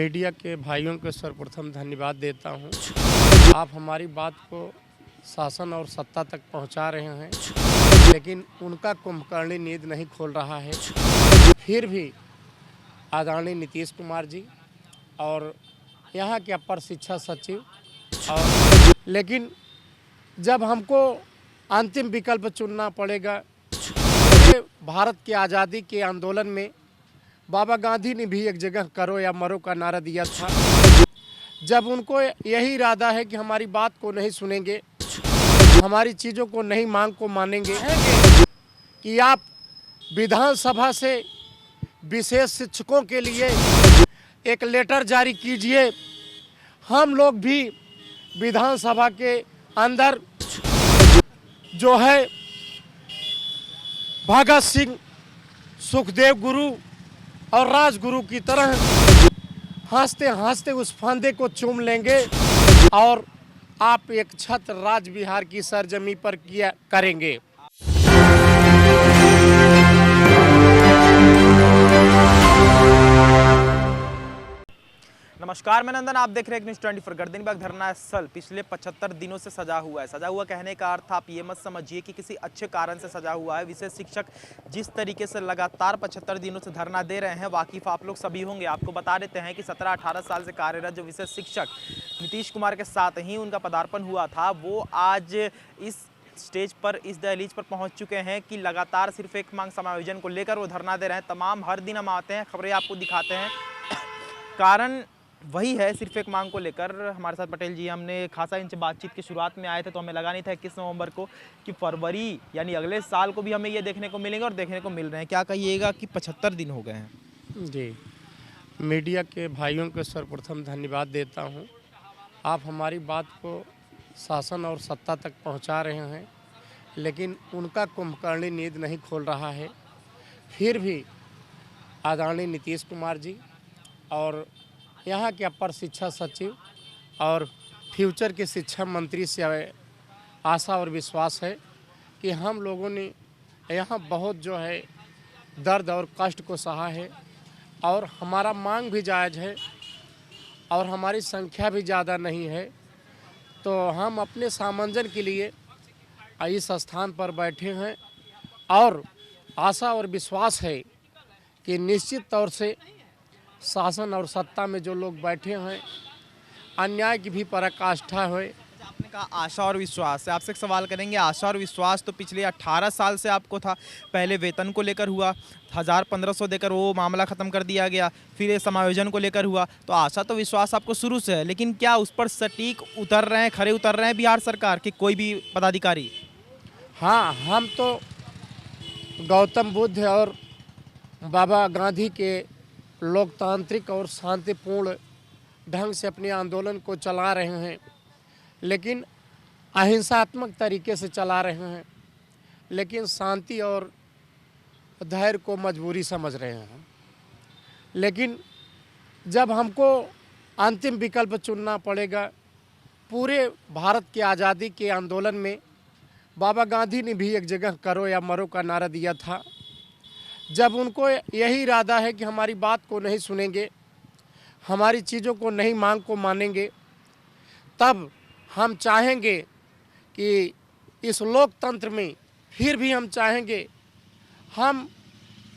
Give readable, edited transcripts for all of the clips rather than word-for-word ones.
Media के भाइयों को सर्वप्रथम धन्यवाद देता हूं। आप हमारी बात को शासन और सत्ता तक पहुंचा रहे हैं, लेकिन उनका कुंभकर्णी नींद नहीं खोल रहा है। फिर भी आदरणीय नीतीश कुमार जी और यहाँ के अपर शिक्षा सचिव लेकिन जब हमको अंतिम विकल्प चुनना पड़ेगा, पूरे भारत की आज़ादी के आंदोलन में बाबा गांधी ने भी एक जगह करो या मरो का नारा दिया था। जब उनको यही इरादा है कि हमारी बात को नहीं सुनेंगे, हमारी चीज़ों को नहीं मांग को मानेंगे, कि आप विधानसभा से विशेष शिक्षकों के लिए एक लेटर जारी कीजिए। हम लोग भी विधानसभा के अंदर जो है भगत सिंह, सुखदेव गुरु और राजगुरु की तरह हंसते हंसते उस फंदे को चूम लेंगे और आप एक छत्र राज बिहार की सरजमी पर किया करेंगे। नमस्कार, मैं नंदन, आप देख रहे हैं न्यूज़ 24। गर्दनीबाग धरना स्थल पिछले 75 दिनों से सजा हुआ है। सजा हुआ कहने का अर्थ आप ये मत समझिए कि किसी अच्छे कारण से सजा हुआ है। विशेष शिक्षक जिस तरीके से लगातार 75 दिनों से धरना दे रहे हैं, वाकिफ आप लोग सभी होंगे। आपको बता देते हैं कि 17-18 साल से कार्यरत जो विशेष शिक्षक नीतीश कुमार के साथ ही उनका पदार्पण हुआ था, वो आज इस स्टेज पर, इस दहलीज पर पहुंच चुके हैं कि लगातार सिर्फ एक मांग समायोजन को लेकर वो धरना दे रहे हैं। तमाम हर दिन हम आते हैं, खबरें आपको दिखाते हैं, कारण वही है, सिर्फ एक मांग को लेकर। हमारे साथ पटेल जी, हमने खासा इनसे बातचीत की शुरुआत में आए थे तो हमें लगा नहीं था 21 नवंबर को कि फरवरी यानी अगले साल को भी हमें ये देखने को मिलेंगे और देखने को मिल रहे हैं। क्या कहिएगा कि 75 दिन हो गए हैं? जी, मीडिया के भाइयों को सर्वप्रथम धन्यवाद देता हूं। आप हमारी बात को शासन और सत्ता तक पहुंचा रहे हैं, लेकिन उनका कुंभकर्णी नींद नहीं खोल रहा है। फिर भी आदरणीय नीतीश कुमार जी और यहाँ के अपर शिक्षा सचिव और फ्यूचर के शिक्षा मंत्री से आशा और विश्वास है कि हम लोगों ने यहाँ बहुत जो है दर्द और कष्ट को सहा है और हमारा मांग भी जायज़ है और हमारी संख्या भी ज़्यादा नहीं है, तो हम अपने सामंजन के लिए इस स्थान पर बैठे हैं और आशा और विश्वास है कि निश्चित तौर से शासन और सत्ता में जो लोग बैठे हैं, अन्याय की भी पराकाष्ठा है। आपने कहा आशा और विश्वास है, आपसे एक सवाल करेंगे। आशा और विश्वास तो पिछले 18 साल से आपको था। पहले वेतन को लेकर हुआ, 1500 देकर वो मामला ख़त्म कर दिया गया, फिर ये समायोजन को लेकर हुआ, तो आशा तो विश्वास आपको शुरू से है, लेकिन क्या उस पर सटीक उतर रहे हैं, खरे उतर रहे हैं बिहार सरकार के कोई भी पदाधिकारी? हाँ, हम तो गौतम बुद्ध और बाबा गांधी के लोकतांत्रिक और शांतिपूर्ण ढंग से अपने आंदोलन को चला रहे हैं, लेकिन अहिंसात्मक तरीके से चला रहे हैं, लेकिन शांति और धैर्य को मजबूरी समझ रहे हैं। लेकिन जब हमको अंतिम विकल्प चुनना पड़ेगा, पूरे भारत की आज़ादी के आंदोलन में बाबा गांधी ने भी एक जगह करो या मरो का नारा दिया था। जब उनको यही इरादा है कि हमारी बात को नहीं सुनेंगे, हमारी चीज़ों को नहीं मांग को मानेंगे, तब हम चाहेंगे कि इस लोकतंत्र में फिर भी हम चाहेंगे, हम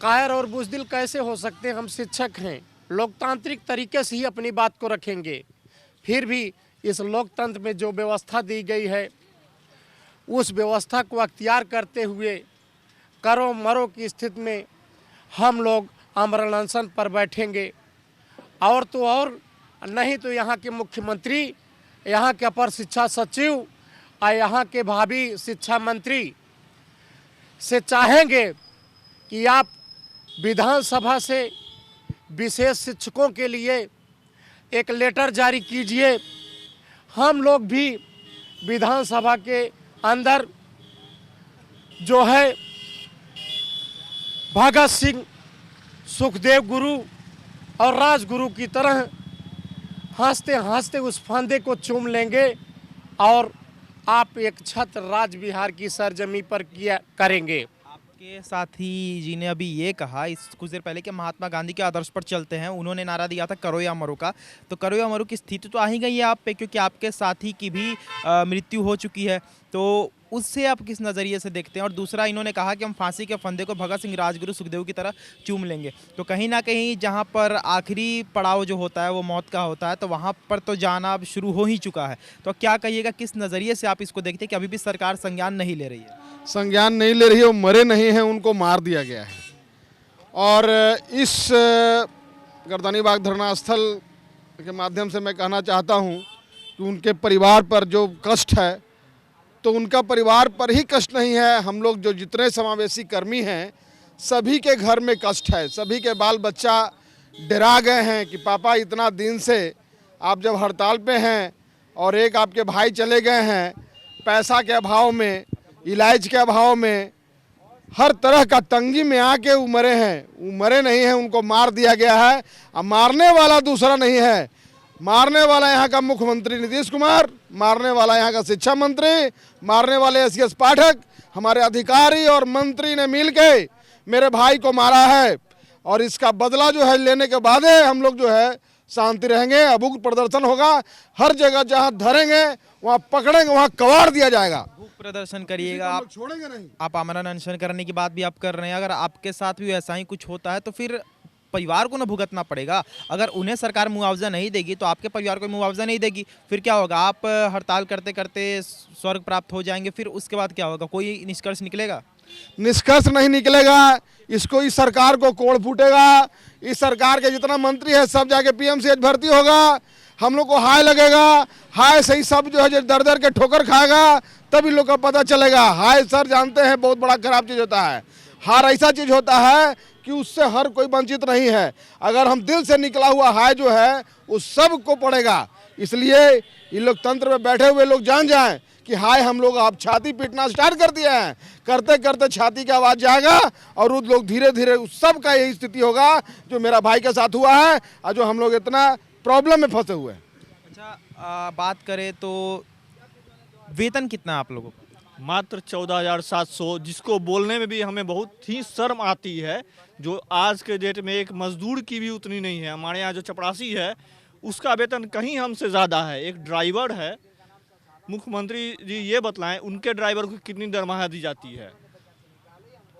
कायर और बुज़दिल कैसे हो सकते हैं? हम शिक्षक हैं, लोकतांत्रिक तरीके से ही अपनी बात को रखेंगे। फिर भी इस लोकतंत्र में जो व्यवस्था दी गई है, उस व्यवस्था को अख्तियार करते हुए करो मरो की स्थिति में हम लोग आमरण अनशन पर बैठेंगे। और तो और नहीं तो यहाँ के मुख्यमंत्री, यहाँ के अपर शिक्षा सचिव और यहाँ के भावी शिक्षा मंत्री से चाहेंगे कि आप विधानसभा से विशेष शिक्षकों के लिए एक लेटर जारी कीजिए। हम लोग भी विधानसभा के अंदर जो है भगत सिंह, सुखदेव गुरु और राजगुरु की तरह हंसते हंसते उस फंदे को चूम लेंगे और आप एक छत्र राज बिहार की सरजमी पर किया करेंगे। के साथी जी ने अभी ये कहा इस कुछ देर पहले कि महात्मा गांधी के आदर्श पर चलते हैं। उन्होंने नारा दिया था करो या मरो का। तो करो या मरो की स्थिति तो आ ही गई है आप पे, क्योंकि आपके साथी की भी मृत्यु हो चुकी है। तो उससे आप किस नज़रिए से देखते हैं? और दूसरा, इन्होंने कहा कि हम फांसी के फंदे को भगत सिंह, राजगुरु, सुखदेव की तरह चूम लेंगे। तो कहीं ना कहीं जहाँ पर आखिरी पड़ाव जो होता है वो मौत का होता है, तो वहाँ पर तो जाना अब शुरू हो ही चुका है। तो क्या कहिएगा, किस नज़रिए से आप इसको देखते हैं कि अभी भी सरकार संज्ञान नहीं ले रही है? संज्ञान नहीं ले रही है, वो मरे नहीं हैं, उनको मार दिया गया है। और इस गर्दनी बाग धरना स्थल के माध्यम से मैं कहना चाहता हूं कि उनके परिवार पर जो कष्ट है, तो उनका परिवार पर ही कष्ट नहीं है, हम लोग जो जितने समावेशी कर्मी हैं सभी के घर में कष्ट है। सभी के बाल बच्चा डरा गए हैं कि पापा इतना दिन से आप जब हड़ताल पे हैं और एक आपके भाई चले गए हैं, पैसा के अभाव में, इलाज के अभाव में, हर तरह का तंगी में आके वो मरे हैं। वो मरे नहीं हैं, उनको मार दिया गया है। अब मारने वाला दूसरा नहीं है, मारने वाला यहाँ का मुख्यमंत्री नीतीश कुमार, मारने वाला यहाँ का शिक्षा मंत्री, मारने वाले एस पाठक, हमारे अधिकारी और मंत्री ने मिल के मेरे भाई को मारा है। और इसका बदला जो है लेने के बाद हम लोग जो है शांति रहेंगे। अब उग्र प्रदर्शन होगा, हर जगह जहाँ धरेंगे वहाँ पकड़ेंगे, वहाँ कबाड़ दिया जाएगा। भूख प्रदर्शन करिएगा आप, छोड़ेंगे नहीं। आप आमरण अनशन करने की बात भी आप कर रहे हैं। अगर आपके साथ भी ऐसा ही कुछ होता है तो फिर परिवार को ना भुगतना पड़ेगा। अगर उन्हें सरकार मुआवजा नहीं देगी तो आपके परिवार को मुआवजा नहीं देगी, फिर क्या होगा? आप हड़ताल करते करते स्वर्ग प्राप्त हो जाएंगे, फिर उसके बाद क्या होगा? कोई निष्कर्ष निकलेगा? निष्कर्ष नहीं निकलेगा। इसको इस सरकार को कोड़ फूटेगा। इस सरकार के जितना मंत्री है सब जाके पीएमसीएच भर्ती होगा। हम लोग को हाय लगेगा, हाय से ही सब जो है दर दर के ठोकर खाएगा, तब इन लोग का पता चलेगा। हाय सर जानते हैं बहुत बड़ा खराब चीज़ होता है। हार ऐसा चीज़ होता है कि उससे हर कोई वंचित नहीं है। अगर हम दिल से निकला हुआ हाय जो है उस सब को पड़ेगा। इसलिए इन लोग तंत्र में बैठे हुए लोग जान जाएं कि हाय हम लोग आप छाती पीटना स्टार्ट कर दिए हैं। करते करते छाती की आवाज़ जाएगा और उस लोग धीरे धीरे उस सब का यही स्थिति होगा जो मेरा भाई के साथ हुआ है और जो हम लोग इतना प्रॉब्लम में फंसे हुए हैं। अच्छा, बात करें तो वेतन कितना आप लोगों को? मात्र 14,700, जिसको बोलने में भी हमें बहुत ही शर्म आती है। जो आज के डेट में एक मजदूर की भी उतनी नहीं है। हमारे यहाँ जो चपरासी है उसका वेतन कहीं हमसे ज़्यादा है। एक ड्राइवर है, मुख्यमंत्री जी ये बतलाएं उनके ड्राइवर को कितनी दरमाहा दी जाती है?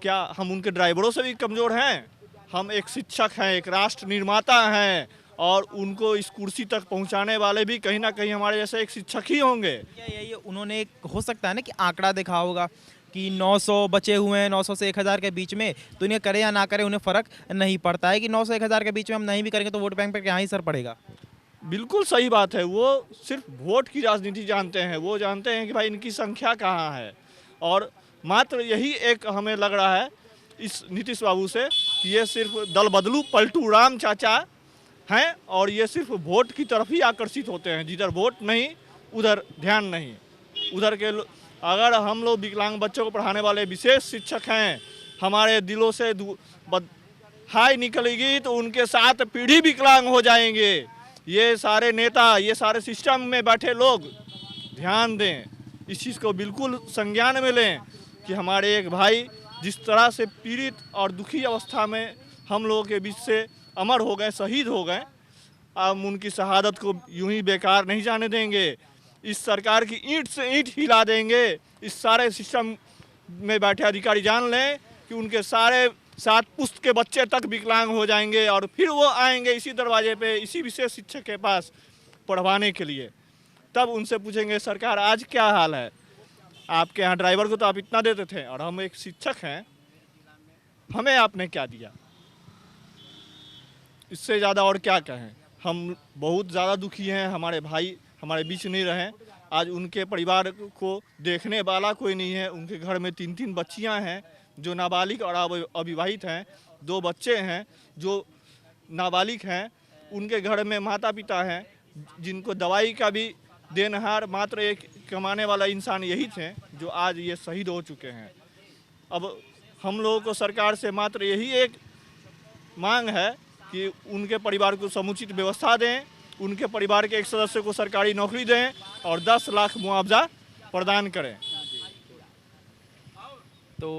क्या हम उनके ड्राइवरों से भी कमज़ोर हैं? हम एक शिक्षक हैं, एक राष्ट्र निर्माता हैं, और उनको इस कुर्सी तक पहुंचाने वाले भी कहीं ना कहीं हमारे जैसे एक शिक्षक ही होंगे। ये उन्होंने हो सकता है ना कि आंकड़ा देखा होगा कि 900 बचे हुए हैं, 900 से 1000 के बीच में, तो इन्हें करे या ना करे उन्हें फ़र्क नहीं पड़ता है कि 900 1000 के बीच में हम नहीं भी करेंगे तो वोट बैंक पर क्या ही असर पड़ेगा। बिल्कुल सही बात है। वो सिर्फ वोट की राजनीति जानते हैं। वो जानते हैं कि भाई इनकी संख्या कहाँ है। और मात्र यही एक हमें लग रहा है इस नीतीश बाबू से कि ये सिर्फ दल बदलू पलटू राम चाचा हैं और ये सिर्फ वोट की तरफ ही आकर्षित होते हैं। जिधर वोट नहीं उधर ध्यान नहीं। उधर के अगर हम लोग विकलांग बच्चों को पढ़ाने वाले विशेष शिक्षक हैं, हमारे दिलों से हाय निकलेगी तो उनके साथ पीढ़ी विकलांग हो जाएंगे। ये सारे नेता, ये सारे सिस्टम में बैठे लोग ध्यान दें, इस चीज़ को बिल्कुल संज्ञान में लें कि हमारे एक भाई जिस तरह से पीड़ित और दुखी अवस्था में हम लोगों के बीच से अमर हो गए, शहीद हो गए, अब उनकी शहादत को यूं ही बेकार नहीं जाने देंगे। इस सरकार की ईंट से ईंट हिला देंगे। इस सारे सिस्टम में बैठे अधिकारी जान लें कि उनके सारे 7 पुश्त के बच्चे तक विकलांग हो जाएंगे और फिर वो आएंगे इसी दरवाजे पे, इसी विशेष शिक्षक के पास पढ़वाने के लिए। तब उनसे पूछेंगे सरकार आज क्या हाल है? आपके यहाँ ड्राइवर को तो आप इतना देते थे और हम एक शिक्षक हैं, हमें आपने क्या दिया? इससे ज़्यादा और क्या कहें। हम बहुत ज़्यादा दुखी हैं। हमारे भाई हमारे बीच नहीं रहे। आज उनके परिवार को देखने वाला कोई नहीं है। उनके घर में 3-3 बच्चियां हैं जो नाबालिग और अविवाहित हैं। 2 बच्चे हैं जो नाबालिग हैं। उनके घर में माता पिता हैं जिनको दवाई का भी देनहार मात्र एक कमाने वाला इंसान यही थे जो आज ये शहीद हो चुके हैं। अब हम लोगों को सरकार से मात्र यही एक मांग है कि उनके परिवार को समुचित व्यवस्था दें, उनके परिवार के एक सदस्य को सरकारी नौकरी दें और 10 लाख मुआवजा प्रदान करें। तो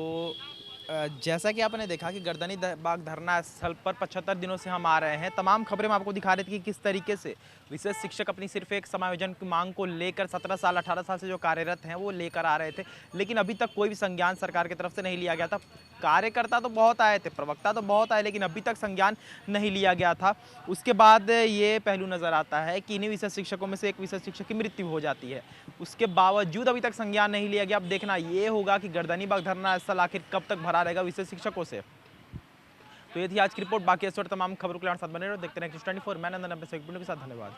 जैसा कि आपने देखा कि गर्दनी बाग धरना स्थल पर 75 दिनों से हम आ रहे हैं। तमाम खबरें हम आपको दिखा रहे थे कि किस तरीके से विशेष शिक्षक अपनी सिर्फ एक समायोजन की मांग को लेकर 17 साल 18 साल से जो कार्यरत हैं वो लेकर आ रहे थे, लेकिन अभी तक कोई भी संज्ञान सरकार की तरफ से नहीं लिया गया था। कार्यकर्ता तो बहुत आए थे, प्रवक्ता तो बहुत आए, लेकिन अभी तक संज्ञान नहीं लिया गया था। उसके बाद ये पहलू नजर आता है कि इन्हीं विशेष शिक्षकों में से एक विशेष शिक्षक की मृत्यु हो जाती है। उसके बावजूद अभी तक संज्ञान नहीं लिया गया। अब देखना ये होगा कि गर्दनी बाग धरना स्थल आखिर कब तक भरा रहेगा विशेष शिक्षकों से। तो ये थी आज की रिपोर्ट। बाकी इस वक्त तमाम खबरों के साथ बने रहो, देखते रहें News 24। मैं नंदन अपने सहयोगी के साथ, धन्यवाद।